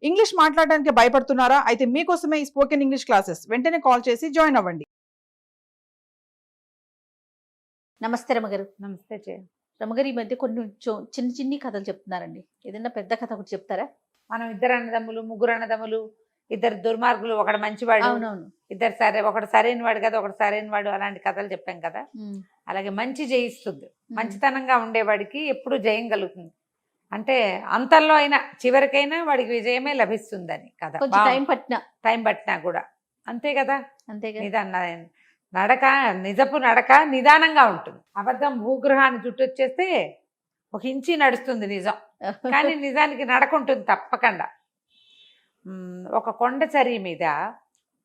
English మాట్లాడడానికి భయపడుతున్నారా? అయితే మీకోసమే ఈ స్పోకెన్ ఇంగ్లీష్ క్లాసెస్. వెంటనే కాల్ చేసి జాయిన్ అవ్వండి. నమస్తే రమగారు. నమస్తే జయ. రమగారు, ఈ మధ్య కొన్ని చిన్న చిన్ని కథలు చెప్తున్నారండి. ఏదైనా పెద్ద కథ ఒకటి చెప్తారా? మనం ఇద్దరు అన్నదమ్ములు, ముగ్గురు అన్నదమ్ములు, ఇద్దరు దుర్మార్గులు, ఒకడు మంచివాడు, అవునవును. ఒకడు సరైన వాడు కదా, ఒకడు సరైన వాడు, అలాంటి కథలు చెప్పాం కదా. అలాగే మంచి జయిస్తుంది. మంచితనంగా ఉండేవాడికి ఎప్పుడు జయం కలుగుతుంది. అంటే అంతల్లో అయినా చివరికైనా వాడికి విజయమే లభిస్తుందని కథ. టైం పట్టినా కూడా అంతే కదా. నిజపు నడక నిదానంగా ఉంటుంది. అబద్ధం భూగృహాన్ని చుట్టొచ్చేస్తే ఒక ఇంచి నడుస్తుంది నిజం, కానీ నిజానికి నడక ఉంటుంది తప్పకుండా. ఒక కొండచరి మీద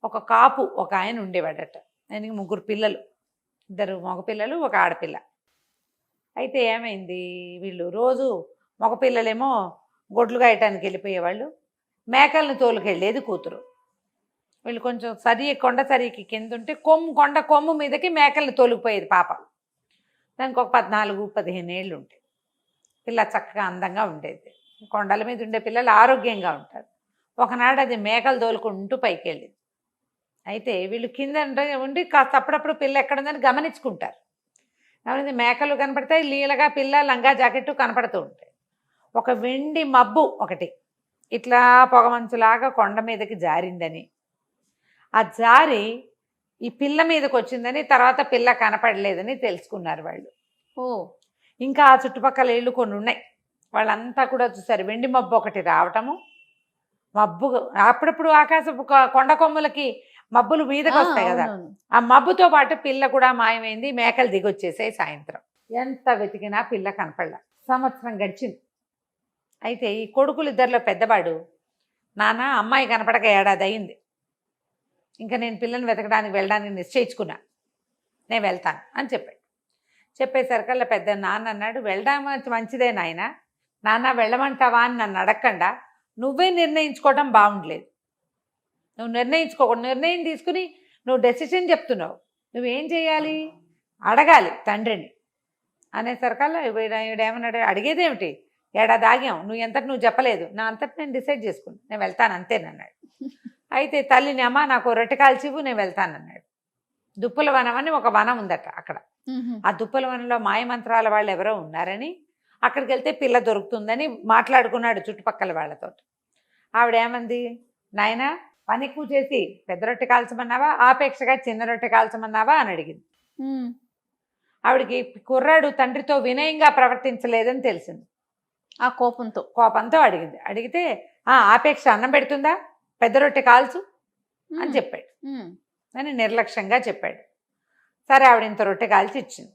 ఒక కాపు ఒక ఆయన ఉండేవాడట. ఆయనకి 3 పిల్లలు, 2 మగపిల్లలు, 1 ఆడపిల్ల. అయితే ఏమైంది, వీళ్ళు రోజు మగపిల్లలేమో గొడ్లు గాయటానికి వెళ్ళిపోయేవాళ్ళు, మేకలను తోలుకెళ్ళేది కూతురు. వీళ్ళు కొంచెం కొండ సరికి కింద ఉంటే కొండ కొమ్ము మీదకి మేకలను తోలుకుపోయేది పాప. దానికి ఒక 14-15 ఏళ్ళు ఉంటాయి. పిల్ల చక్కగా అందంగా ఉండేది. కొండల మీద ఉండే పిల్లలు ఆరోగ్యంగా ఉంటారు. ఒకనాడు అది మేకలు తోలుకుంటూ పైకి వెళ్ళింది. అయితే వీళ్ళు కింద ఉండి కాస్త అప్పుడప్పుడు పిల్ల ఎక్కడుందని గమనించుకుంటారు. గమనించి మేకలు కనపడతాయి, లీలగా పిల్ల లంగా జాకెట్టు కనపడుతూ ఉంటాయి. ఒక వెండి మబ్బు ఒకటి ఇట్లా పొగమంచులాగా కొండ మీదకి జారిందని, ఆ జారి ఈ పిల్ల మీదకి వచ్చిందని, తర్వాత పిల్ల కనపడలేదని తెలుసుకున్నారు వాళ్ళు. ఇంకా ఆ చుట్టుపక్కల ఇళ్ళు కొన్ని ఉన్నాయి. వాళ్ళంతా కూడా చూసారు వెండి మబ్బు ఒకటి రావటము. మబ్బు అప్పుడప్పుడు ఆకాశపు కొండ కొమ్ములకి మబ్బులు మీదకి వస్తాయి కదా, ఆ మబ్బుతో పాటు పిల్ల కూడా మాయమైంది. మేకలు దిగొచ్చేసాయి. సాయంత్రం ఎంత వెతికినా పిల్ల కనపడలా. సంవత్సరం గడిచింది. అయితే ఈ కొడుకులు ఇద్దరిలో పెద్దవాడు, నాన్న అమ్మాయి కనపడక ఏడాది అయింది, ఇంకా నేను పిల్లని వెతకడానికి వెళ్ళడానికి నిశ్చయించుకున్నా, నేను వెళ్తాను అని చెప్పాడు. చెప్పేసరికల్లా పెద్ద నాన్న అన్నాడు, వెళ్ళడం మంచిదే నాయన, నాన్న వెళ్ళమంటావా అని నన్ను అడగకుండా నువ్వే నిర్ణయించుకోవడం బాగుండలేదు. నువ్వు నిర్ణయం తీసుకుని నువ్వు డెసిషన్ చెప్తున్నావు. నువ్వేం చేయాలి, అడగాలి తండ్రిని అనేసరికల్లా వీడేమన్నాడు, అడిగేదేమిటి, ఏడాది ఆగాం, నువ్వు ఎంతటి నువ్వు చెప్పలేదు, నా అంతటి నేను డిసైడ్ చేసుకున్నాను, నేను వెళ్తాను అంతేనన్నాడు. అయితే తల్లిని, అమ్మ నాకు రొట్టె కాల్చివు, నేను వెళ్తానన్నాడు. దుప్పుల వనం అని ఒక వనం ఉందట అక్కడ. ఆ దుప్పుల వనంలో మాయమంత్రాల వాళ్ళు ఎవరో ఉన్నారని, అక్కడికి వెళ్తే పిల్ల దొరుకుతుందని మాట్లాడుకున్నాడు చుట్టుపక్కల వాళ్ళతో. ఆవిడేమంది, నాయన పని ఎక్కువ చేసి పెద్ద రొట్టె కాల్చమన్నావా, ఆపేక్షగా చిన్న రొట్టె కాల్చమన్నావా అని అడిగింది. ఆవిడికి కుర్రాడు తండ్రితో వినయంగా ప్రవర్తించలేదని తెలిసింది. ఆ కోపంతో అడిగింది. అడిగితే ఆపేక్ష అన్నం పెడుతుందా, పెద్ద రొట్టె కాల్చు అని చెప్పాడు. అని నిర్లక్ష్యంగా చెప్పాడు. సరే ఆవిడ ఇంత రొట్టె కాల్చి ఇచ్చింది.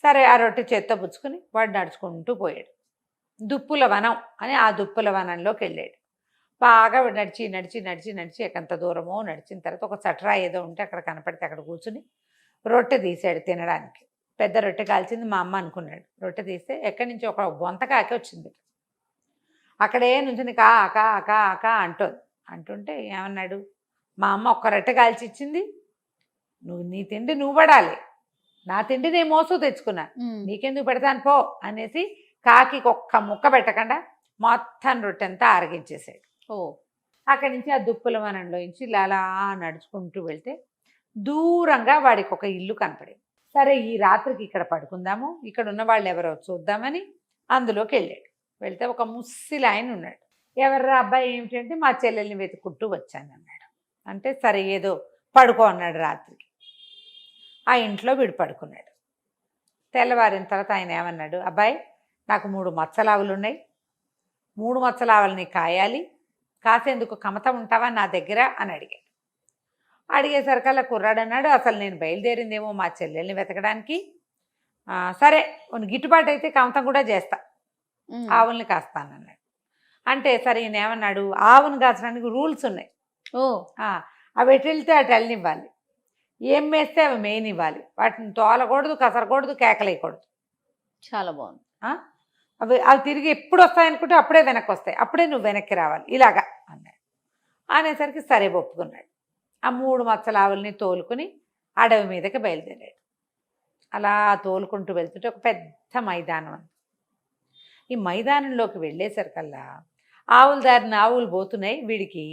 సరే ఆ రొట్టె చేత్తో పుచ్చుకుని వాడు నడుచుకుంటూ పోయాడు. దుప్పుల వనం అని ఆ దుప్పుల వనంలోకి వెళ్ళాడు. బాగా నడిచి నడిచి నడిచి నడిచి ఎకంత దూరమో నడిచిన తర్వాత ఒక చట్రా ఏదో ఉంటే అక్కడ కనపడితే అక్కడ కూర్చుని రొట్టె తీసాడు తినడానికి. పెద్ద రొట్టె కాల్చింది మా అమ్మ అనుకున్నాడు. రొట్టె తీస్తే ఎక్కడి నుంచి ఒక బొంతకాకి వచ్చింది. అక్కడే నుంచుని కా కా కా కా అంటుంటే ఏమన్నాడు, మా అమ్మ ఒక్క రొట్టె కాల్చి ఇచ్చింది, నీ తిండి నువ్వు పడాలి, నా తిండి నేను మోసు తెచ్చుకున్నా, నీకెందుకు పెడతాను పో అనేసి కాకి ఒక్క ముక్క పెట్టకుండా మొత్తం రొట్టెంతా ఆరగించేసాడు. అక్కడి నుంచి ఆ దుప్పుల వనంలో నుంచి అలా నడుచుకుంటూ వెళ్తే దూరంగా వాడికి ఒక ఇల్లు కనపడింది. సరే ఈ రాత్రికి ఇక్కడ పడుకుందాము, ఇక్కడ ఉన్న వాళ్ళు ఎవరో చూద్దామని అందులోకి వెళ్ళాడు. వెళ్తే ఒక ముస్సిలి ఆయన ఉన్నాడు. ఎవర్రా అబ్బాయి ఏమిటంటే, మా చెల్లెల్ని వెతుక్కుంటూ వచ్చాను అన్నాడు. అంటే సరే ఏదో పడుకో అన్నాడు. రాత్రికి ఆ ఇంట్లో వీడు పడుకున్నాడు. తెల్లవారిన తర్వాత ఆయన ఏమన్నాడు, అబ్బాయి నాకు 3 మచ్చలావులు ఉన్నాయి, 3 మచ్చలావులని కాయాలి, కాసేందుకు కమతం ఉంటావా నా దగ్గర అని అడిగాడు. అడిగేసరికల్లా కుర్రాడు అన్నాడు, అసలు నేను బయలుదేరిందేమో మా చెల్లెల్ని వెతకడానికి, సరే గిట్టుబాటు అయితే కమతం కూడా చేస్తా, ఆవుల్ని కాస్తానన్నాడు. అంటే సరే ఈయన ఏమన్నాడు, ఆవును కాచడానికి రూల్స్ ఉన్నాయి, అవి ఎటు వెళ్తే అటు వెళ్ళనివ్వాలి, ఏం వేస్తే అవి మేయనివ్వాలి, వాటిని తోలకూడదు, కసరకూడదు, కేకలేయకూడదు. చాలా బాగుంది. అవి తిరిగి ఎప్పుడు వస్తాయనుకుంటే అప్పుడే వెనక్కి వస్తాయి, అప్పుడే నువ్వు వెనక్కి రావాలి ఇలాగా అన్నాడు. అనేసరికి సరే ఒప్పుకున్నాడు. ఆ 3 మచ్చల ఆవుల్ని తోలుకుని అడవి మీదకి బయలుదేరాడు. అలా తోలుకుంటూ వెళ్తుంటే ఒక పెద్ద మైదానం. ఈ మైదానంలోకి వెళ్ళేసరికల్లా ఆవుల దారిని ఆవులు పోతున్నాయి, వీడికి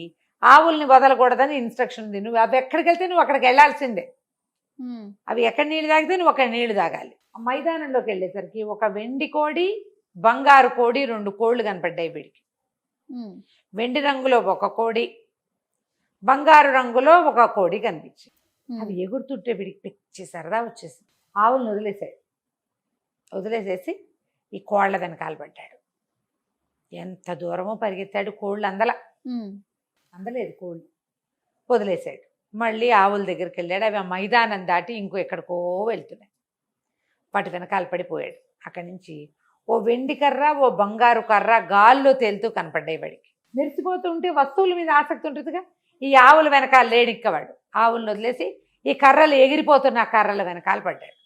ఆవుల్ని వదలకూడదని ఇన్స్ట్రక్షన్ ఉంది. నువ్వు అవి ఎక్కడికి వెళ్తే నువ్వు అక్కడికి వెళ్ళాల్సిందే. అవి ఎక్కడ నీళ్ళు తాగితే నువ్వు అక్కడ నీళ్లు తాగాలి. ఆ మైదానంలోకి వెళ్ళేసరికి ఒక వెండి కోడి, బంగారు కోడి, 2 కోళ్ళు కనపడ్డాయి వీడికి. వెండి రంగులో ఒక కోడి, బంగారు రంగులో ఒక కోడి కనిపించింది. అవి ఎగురుతుంటే వీడికి పిచ్చి సరదా వచ్చేసింది. ఆవులను వదిలేసేసి ఈ కోళ్ల వెనకాల పడ్డాడు. ఎంత దూరమో పరిగెత్తాడు, కోళ్ళు అందలేదు కోళ్ళు. వదిలేశాడు. మళ్ళీ ఆవుల దగ్గరికి వెళ్ళాడు. అవి ఆ మైదానం దాటి ఇంకో ఎక్కడికో వెళ్తున్నాయి. వాటి వెనకాల పడిపోయాడు. అక్కడి నుంచి ఓ వెండి కర్ర, ఓ బంగారు కర్ర గాల్లో తేలుతూ కనపడ్డాయి వాడికి. మెరిసిపోతుంటే వస్తువుల మీద ఆసక్తి ఉంటుందిగా. ఈ ఆవుల వెనకాల లేడిక్కవాడు. ఆవులను వదిలేసి ఈ కర్రలు ఎగిరిపోతున్న ఆ కర్రల వెనకాల పడ్డాడు.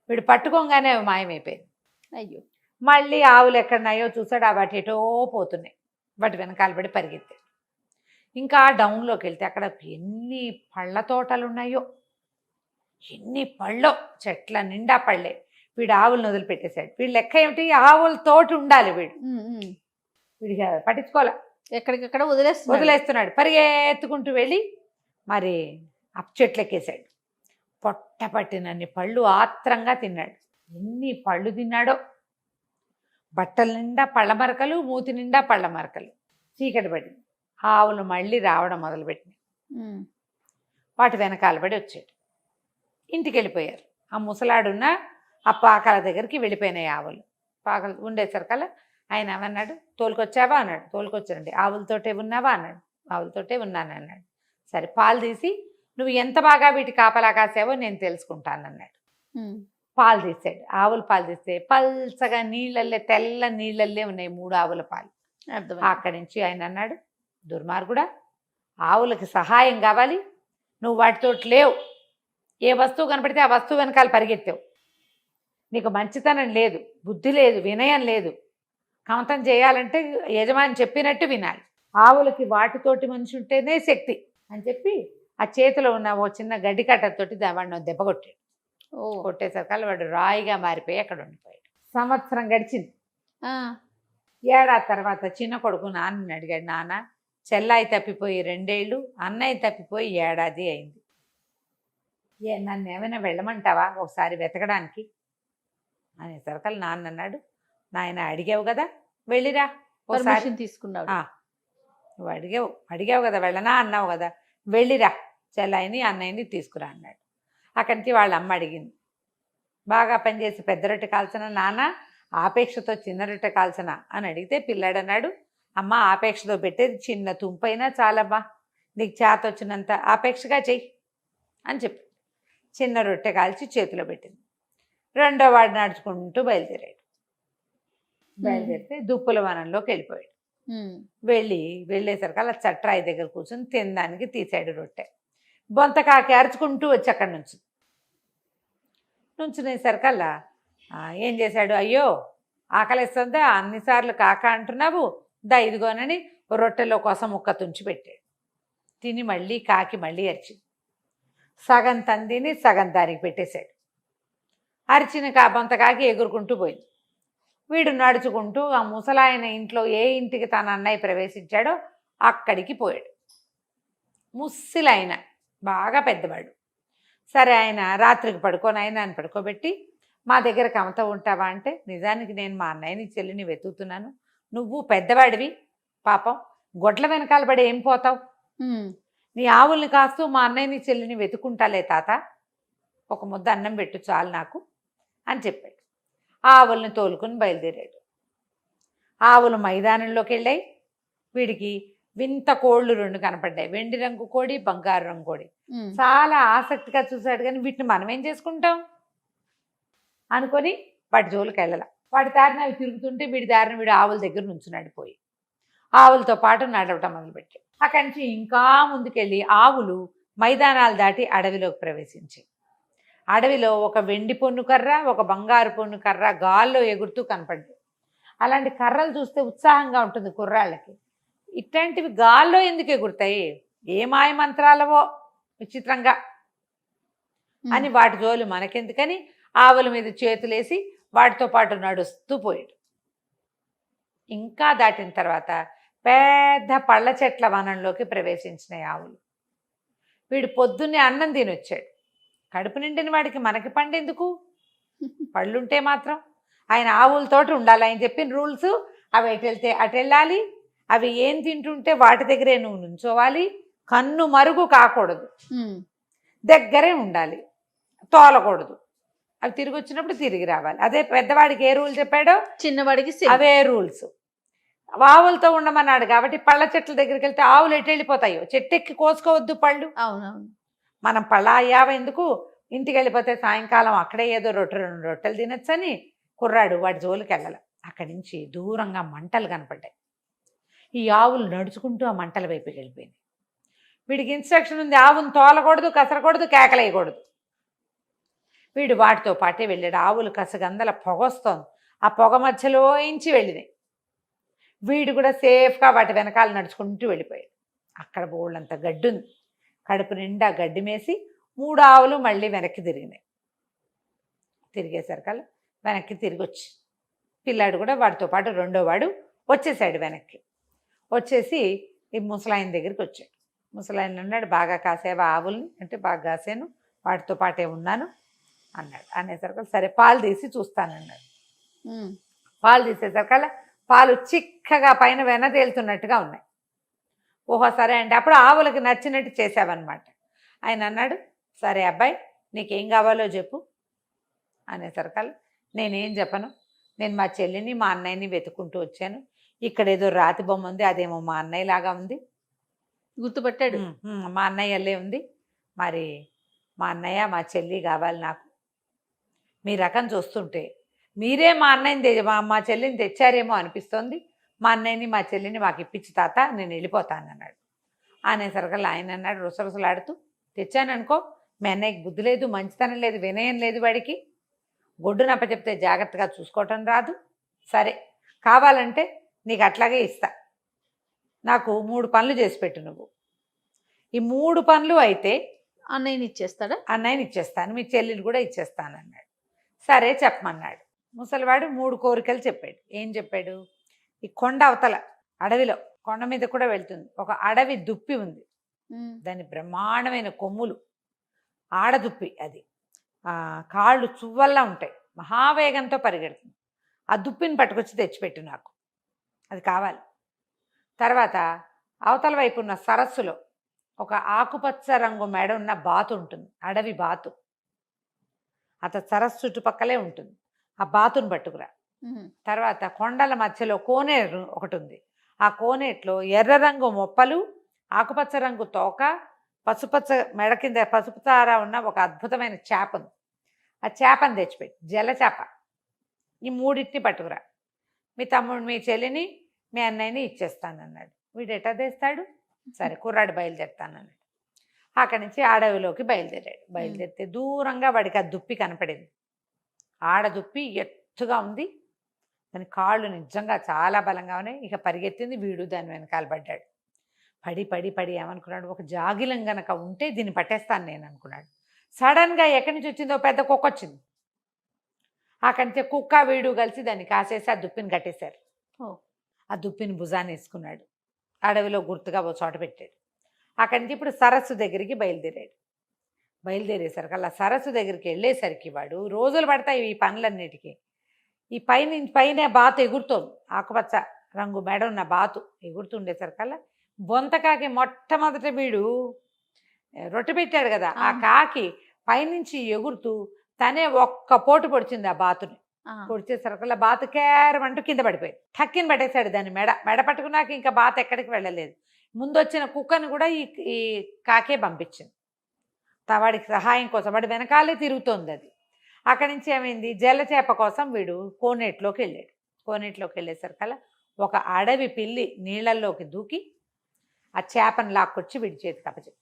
వీడు పట్టుకోగానే అవి మాయమైపోయింది. అయ్యో. మళ్ళీ ఆవులు ఎక్కడున్నాయో చూసాడు. ఆ వాటి ఎటో పోతున్నాయి. వాటి వెనకాల పడి పరిగెత్తాడు. ఇంకా డౌన్లోకి వెళ్తే అక్కడ ఎన్ని పళ్ళ తోటలు ఉన్నాయో, ఎన్ని పళ్ళో, చెట్ల నిండా పళ్ళే. వీడు ఆవులను వదిలిపెట్టేశాడు. వీడు లెక్క ఏమిటి, ఆవుల తోటి ఉండాలి. వీడికి పట్టించుకోలే, ఎక్కడికక్కడ వదిలేస్తున్నాడు. పరిగెత్తుకుంటూ వెళ్ళి మరి చెట్లు ఎక్కేశాడు. పొట్ట పట్టినన్ని పళ్ళు ఆత్రంగా తిన్నాడు. ఎన్ని పళ్ళు తిన్నాడో. బట్టల నిండా పళ్ళ మరకలు, మూతి నిండా పళ్ళ మరకలు. చీకటి పడింది. ఆవులు మళ్ళీ రావడం మొదలుపెట్టినాయి. వాటి వెనకాల పడి వచ్చాడు. ఇంటికి వెళ్ళిపోయారు. ఆ ముసలాడున్న ఆ పాకల దగ్గరికి వెళ్ళిపోయినాయి ఆవులు. పాకలు ఉండేసరికల్లా ఆయన ఏమన్నాడు, తోలుకొచ్చావా అన్నాడు. తోలుకొచ్చానండి. ఆవులతోటే ఉన్నావా అన్నాడు. ఆవులతోటే ఉన్నాను అన్నాడు. సరే, పాలు తీసి నువ్వు ఎంత బాగా వీటి కాపలా కాసావో నేను తెలుసుకుంటానన్నాడు. పాలు తీసాడు. ఆవుల పాలు తీస్తే పల్చగా నీళ్ళల్లే, తెల్ల నీళ్ళల్లే ఉన్నాయి 3 ఆవుల పాలు. అక్కడి నుంచి ఆయన అన్నాడు, దుర్మార్గుడా, ఆవులకి సహాయం కావాలి, నువ్వు వాటితో లేవు. ఏ వస్తువు కనపడితే ఆ వస్తువు వెనకాల పరిగెత్తావు. నీకు మంచితనం లేదు, బుద్ధి లేదు, వినయం లేదు. కమతం చేయాలంటే యజమాని చెప్పినట్టు వినాలి. ఆవులకి వాటితోటి మనిషి ఉంటేనే శక్తి అని చెప్పి ఆ చేతిలో ఉన్న ఓ చిన్న గడ్డి కట్టతోటి వాడిని దెబ్బ కొట్టాడు. కొట్టేసరికల్లా వాడు రాయిగా మారిపోయి అక్కడ ఉండిపోయాడు. సంవత్సరం గడిచింది. ఏడాది తర్వాత చిన్న కొడుకు నాన్నని అడిగాడు, నాన్న, చెల్లాయి తప్పిపోయి 2 ఏళ్ళు, అన్నయ్య తప్పిపోయి ఏడాది అయింది. నన్ను ఏమైనా వెళ్ళమంటావా ఒకసారి వెతకడానికి అనేసరికల్లా నాన్న అన్నాడు, నాయన అడిగావు కదా, వెళ్ళిరా ఒకసారి తీసుకున్నావు. నువ్వు అడిగావు కదా, వెళ్ళనా అన్నావు కదా, వెళ్ళిరా, చెల్లాయిని అన్నయ్యని తీసుకురా అన్నాడు. అక్కడి నుంచి వాళ్ళ అమ్మ అడిగింది, బాగా పనిచేసి పెద్ద రొట్టె కాల్చిన నాన్న, ఆపేక్షతో చిన్న రొట్టె కాల్చనా అని అడిగితే పిల్లాడు అన్నాడు, అమ్మ ఆపేక్షతో పెట్టేది చిన్న తుంపైనా చాలమ్మా, నీకు చేత వచ్చినంత ఆపేక్షగా చెయ్యి అని చెప్పి చిన్న రొట్టె కాల్చి చేతిలో పెట్టింది. 2వ వాడు నడుచుకుంటూ బయలుదేరితే దుప్పుల వనంలోకి వెళ్ళిపోయాడు. వెళ్ళేసరికి అలా చట్రాయి దగ్గర కూర్చొని తినడానికి తీసాడు రొట్టె. బొంతకాకి అరుచుకుంటూ వచ్చి అక్కడి నుంచునేసరికల్లా ఏం చేశాడు, అయ్యో ఆకలిస్తుందా, అన్నిసార్లు కాక అంటున్నావు, ఇదిగోనని రొట్టెలో కోసం ముక్క తుంచి పెట్టాడు. తిని మళ్ళీ కాకి మళ్ళీ అరిచింది. సగం తందిని సగం దానికి పెట్టేశాడు. అరిచిన బొంతకాకి ఎగురుకుంటూ పోయింది. వీడు నడుచుకుంటూ ఆ ముసలాయన ఇంట్లో ఏ ఇంటికి తన అన్నయ్య ప్రవేశించాడో అక్కడికి పోయాడు. ముస్సిలాయన బాగా పెద్దవాడు. సరే, ఆయన రాత్రికి ఆయన పడుకోబెట్టి, మా దగ్గర కమత ఉంటావా అంటే, నిజానికి నేను మా అన్నయ్యని చెల్లిని వెతుకుతున్నాను, నువ్వు పెద్దవాడివి, పాపం గొడ్ల వెనకాల పడి ఏం పోతావు, నీ ఆవుల్ని కాస్తూ మా అన్నయ్యని చెల్లిని వెతుకుంటాలే తాత, ఒక ముద్ద అన్నం పెట్టు చాలు నాకు అని చెప్పాడు. ఆవుల్ని తోలుకుని బయలుదేరాడు. ఆవులు మైదానంలోకి వెళ్ళాయి. వీడికి వింత కోళ్ళు 2 కనపడ్డాయి, వెండి రంగు కోడి, బంగారు రంగు కోడి. చాలా ఆసక్తిగా చూశాడు, కానీ వీటిని మనం ఏం చేసుకుంటాం అనుకొని వాటి జోలికి వెళ్ళాల. వాటి దారిన అవి తిరుగుతుంటే వీడి దారిన వీడు ఆవుల దగ్గర నుంచున్నాడు. పోయి ఆవులతో పాటు నడవటం మొదలుపెట్టాడు. అక్కడి నుంచి ఇంకా ముందుకెళ్ళి ఆవులు మైదానాలు దాటి అడవిలోకి ప్రవేశించాయి. అడవిలో ఒక వెండి పొన్ను కర్ర, ఒక బంగారు పొన్ను కర్ర గాల్లో ఎగురుతూ కనపడ్డాయి. అలాంటి కర్రలు చూస్తే ఉత్సాహంగా ఉంటుంది కుర్రాళ్ళకి. ఇట్లాంటివి గాల్లో ఎందుకు ఎగురుతాయి, ఏ మాయ మంత్రాలవో విచిత్రంగా అని వాటి జోలు మనకెందుకని ఆవుల మీద చేతులేసి వాటితో పాటు నడుస్తూ పోయాడు. ఇంకా దాటిన తర్వాత పెద్ద పళ్ళ చెట్ల వనంలోకి ప్రవేశించినాయి ఆవులు. వీడు పొద్దున్నే అన్నం తినొచ్చాడు. కడుపు నిండిన వాడికి మనకి పండెందుకు, పళ్ళుంటే మాత్రం. ఆయన ఆవులతోటి ఉండాలి, ఆయన చెప్పిన రూల్స్. అవి ఎటు వెళ్తే అటు వెళ్ళాలి, అవి ఏం తింటుంటే వాటి దగ్గరే నువ్వు నుంచోవాలి, కన్ను మరుగు కాకూడదు, దగ్గరే ఉండాలి, తోలకూడదు, అవి తిరిగి వచ్చినప్పుడు తిరిగి రావాలి. అదే పెద్దవాడికి ఏ రూల్ చెప్పాడో చిన్నవాడికి అవే రూల్స్. ఆవులతో ఉండమన్నాడు కాబట్టి పళ్ళ చెట్ల దగ్గరికి వెళ్తే ఆవులు ఎటు వెళ్ళిపోతాయో, చెట్టు ఎక్కి కోసుకోవద్దు పళ్ళు. అవునవును. మనం పళ్ళ అయ్యావ ఎందుకు, ఇంటికి వెళ్ళిపోతే సాయంకాలం అక్కడే ఏదో రెండు రొట్టెలు తినొచ్చని కుర్రాడు వాడి జోలికి వెళ్ళాల. అక్కడి నుంచి దూరంగా మంటలు కనపడ్డాయి. ఈ ఆవులు నడుచుకుంటూ ఆ మంటల వైపుకి వెళ్ళిపోయింది. వీడికి ఇన్స్ట్రక్షన్ ఉంది, ఆవును తోలకూడదు, కసరకూడదు, కేకలేయకూడదు. వీడు వాటితో పాటే వెళ్ళాడు. ఆవులు కసగందల పొగ వస్తోంది, ఆ పొగ మధ్యలో ఇంచి వెళ్ళినాయి. వీడు కూడా సేఫ్గా వాటి వెనకాల నడుచుకుంటూ వెళ్ళిపోయాడు. అక్కడ బోళ్ళంత గడ్డి ఉంది. కడుపు నిండా గడ్డి మేసి 3 ఆవులు మళ్ళీ వెనక్కి తిరిగినాయి. తిరిగేసరికల్లా వెనక్కి తిరిగి వచ్చి పిల్లాడు కూడా వాడితో పాటు రెండో వాడు వచ్చేసాడు. వెనక్కి వచ్చేసి ఈ ముసలాయన దగ్గరికి వచ్చాడు. ముసలాయన అన్నాడు, బాగా కాసేవా ఆవుల్ని అంటే, బాగా కాసాను, వాటితో పాటే ఉన్నాను అన్నాడు. అనేసరికి సరే పాలు తీసి చూస్తానన్నాడు. పాలు తీసేసరికల్లా పాలు చిక్కగా పైన వెన తేలుతున్నట్టుగా ఉన్నాయి. ఓహో సరే అంటే అప్పుడు ఆవులకి నచ్చినట్టు చేసావన్నమాట. ఆయన అన్నాడు, సరే అబ్బాయి నీకేం కావాలో చెప్పు అనేసరికల్లా నేనేం చెప్పను, నేను మా చెల్లిని మా అన్నయ్యని వెతుక్కుంటూ వచ్చాను. ఇక్కడ ఏదో రాతి బొమ్మ ఉంది, అదేమో మా అన్నయ్య లాగా ఉంది. గుర్తుపట్టాడు. మా అన్నయ్యలే ఉంది. మరి మా అన్నయ్య మా చెల్లి కావాలి నాకు. మీ రకం చూస్తుంటే మీరే మా అన్నయ్యని మా చెల్లిని తెచ్చారేమో అనిపిస్తోంది. మా అన్నయ్యని మా చెల్లిని మాకు ఇప్పించి తాత, నేను వెళ్ళిపోతాను అన్నాడు. అనేసరికల్లా ఆయన అన్నాడు రుసరుసలాడుతూ, తెచ్చాననుకో, మీ అన్నయ్యకి బుద్ధి లేదు, మంచితనం లేదు, వినయం లేదు, వాడికి గొడ్డు నప్ప చెప్తే జాగ్రత్తగా చూసుకోవటం రాదు. సరే కావాలంటే నీకు అట్లాగే ఇస్తా, నాకు 3 పనులు చేసి పెట్టు నువ్వు. ఈ 3 పనులు అయితే అన్నయ్యని ఇచ్చేస్తాడా? అన్నయ్యని ఇచ్చేస్తాను, మీ చెల్లిని కూడా ఇచ్చేస్తాను అన్నాడు. సరే చెప్పమన్నాడు. ముసలివాడు 3 కోరికలు చెప్పాడు. ఏం చెప్పాడు, ఈ కొండ అవతల అడవిలో, కొండ మీద కూడా వెళ్తుంది, ఒక అడవి దుప్పి ఉంది. దాని బ్రహ్మాండమైన కొమ్ములు, ఆడదుప్పి, అది కాళ్ళు చువ్వల్లా ఉంటాయి, మహావేగంతో పరిగెడుతుంది. ఆ దుప్పిని పట్టుకొచ్చి తెచ్చిపెట్టు నాకు, అది కావాలి. తర్వాత అవతల వైపు ఉన్న సరస్సులో ఒక ఆకుపచ్చ రంగు మెడ ఉన్న బాతు ఉంటుంది, అడవి బాతు. సరస్సు చుట్టుపక్కలే ఉంటుంది, ఆ బాతును పట్టుకురా. తర్వాత కొండల మధ్యలో కోనేరు ఒకటి ఉంది, ఆ కోనేట్లో ఎర్ర రంగు మొప్పలు, ఆకుపచ్చ రంగు తోక, పసుపచ్చ మెడ కింద పసుపు తార ఉన్న ఒక అద్భుతమైన చేప ఉంది. ఆ చేపను తెచ్చిపెట్టి, జల చేప. ఈ 3 పట్టుకురా. మీ తమ్ముడు మీ చెల్లిని మీ అన్నయ్యని ఇచ్చేస్తానన్నాడు. వీడు ఎటా తెస్తాడు? సరే కుర్రాడు బయలుదేరుతానన్నాడు. అక్కడి నుంచి అడవిలోకి బయలుదేరాడు. బయలుదేరితే దూరంగా వాడికి ఆ దుప్పి కనపడింది. ఆడదుప్పి ఎత్తుగా ఉంది, దాని కాళ్ళు నిజంగా చాలా బలంగా ఉన్నాయి. ఇక పరిగెత్తింది, వీడు దాని వెనకాల పడ్డాడు. పడి పడి పడి ఏమనుకున్నాడు, ఒక జాగిలం గనక ఉంటే దీన్ని పట్టేస్తాను నేను అనుకున్నాడు. సడన్గా ఎక్కడి నుంచి వచ్చిందో పెద్ద కుక్క వచ్చింది. అక్కడి నుంచి కుక్క వీడు కలిసి దాన్ని కాసేసి ఆ దుప్పిని కట్టేశారు. ఆ దుప్పిని భుజాన్ని వేసుకున్నాడు, అడవిలో గుర్తుగా ఓ చోట పెట్టాడు. అక్కడి నుంచి ఇప్పుడు సరస్సు దగ్గరికి బయలుదేరాడు. బయలుదేరేసరికి అలా సరస్సు దగ్గరికి వెళ్ళేసరికి వాడు రోజులు పడతాయి ఈ పనులన్నిటికీ. ఈ పైన బాతు ఎగురుతోంది, ఆకుపచ్చ రంగు మెడ ఉన్న బాతు ఎగురుతుండేసరికల్లా బొంతకాకి మొట్టమొదట వీడు రొట్టె పెట్టాడు కదా, ఆ కాకి పైనుంచి ఎగురుతూ తనే ఒక్క పోటు పొడిచింది ఆ బాతుని. పొడిచేసరికల్లా బాతు కేరమంటూ కింద పడిపోయింది. టక్కిన పట్టేశాడు దాన్ని. మెడ పట్టుకున్నాక ఇంకా బాతు ఎక్కడికి వెళ్ళలేదు. ముందొచ్చిన కుక్కని కూడా ఈ కాకే పంపించింది వాడికి సహాయం కోసం. వాడి వెనకాలే తిరుగుతోంది అది. అక్కడి నుంచి ఏమైంది, జల చేప కోసం వీడు కోనేట్లోకి వెళ్ళాడు. కోనేట్లోకి వెళ్ళేసరికల్లా ఒక అడవి పిల్లి నీళ్ళల్లోకి దూకి ఆ చేపను లాక్కొచ్చి వీడి చేతికి అప్పచెప్పి.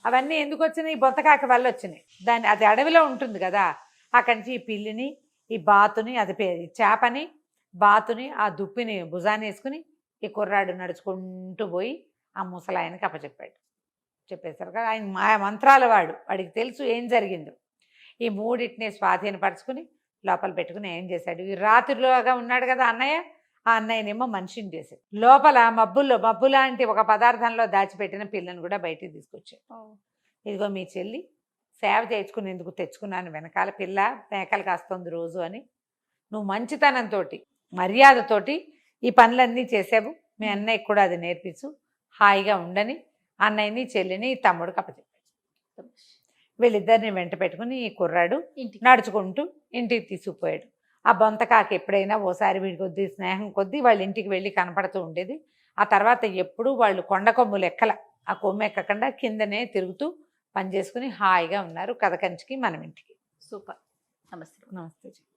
అవన్నీ ఎందుకు వచ్చినాయి, ఈ బొంతకాకి వల్ల వచ్చినాయి. అది అడవిలో ఉంటుంది కదా, అక్కడి నుంచి ఈ పిల్లిని, ఈ బాతుని, చేపని, బాతుని, ఆ దుప్పిని భుజాన్ని వేసుకుని ఈ కుర్రాడు నడుచుకుంటూ పోయి ఆ ముసలాయనకి అప్పచెప్పాడు. చెప్పేసరికి ఆయన మాయ మంత్రాల వాడికి తెలుసు ఏం జరిగిందో. ఈ 3 స్వాధీనపరుచుకుని లోపల పెట్టుకుని ఏం చేశాడు, ఈ రాత్రిలోగా ఉన్నాడు కదా అన్నయ్య, ఆ అన్నయ్యనేమో మనిషిని చేశాడు. లోపల మబ్బు లాంటి ఒక పదార్థంలో దాచిపెట్టిన పిల్లని కూడా బయటికి తీసుకొచ్చాడు. ఇదిగో మీ చెల్లి సేవ చేయించుకునేందుకు తెచ్చుకున్నాను, వెనకాల పిల్ల మేకలు కాస్తుంది రోజు అని. నువ్వు మంచితనంతో మర్యాదతోటి ఈ పనులన్నీ చేసావు, మీ అన్నయ్యకి కూడా అది నేర్పించు, హాయిగా ఉండని అన్నయ్యని చెల్లిని తమ్ముడికి అప్పచెప్పాడు. వీళ్ళిద్దరిని వెంట పెట్టుకుని ఈ కుర్రాడు ఇంటికి నడుచుకుంటూ ఇంటికి తీసుకుపోయాడు. ఆ బొంతకాకి ఎప్పుడైనా ఓసారి వీడి కొద్దీ స్నేహం కొద్దీ వాళ్ళ ఇంటికి వెళ్ళి కనపడుతూ ఉండేది. ఆ తర్వాత ఎప్పుడూ వాళ్ళు కొండ కొమ్ములు ఎక్కల, ఆ కొమ్ము ఎక్కకుండా కిందనే తిరుగుతూ పనిచేసుకుని హాయిగా ఉన్నారు. కథ కంచికి మనం ఇంటికి. సూపర్. నమస్తే. నమస్తే.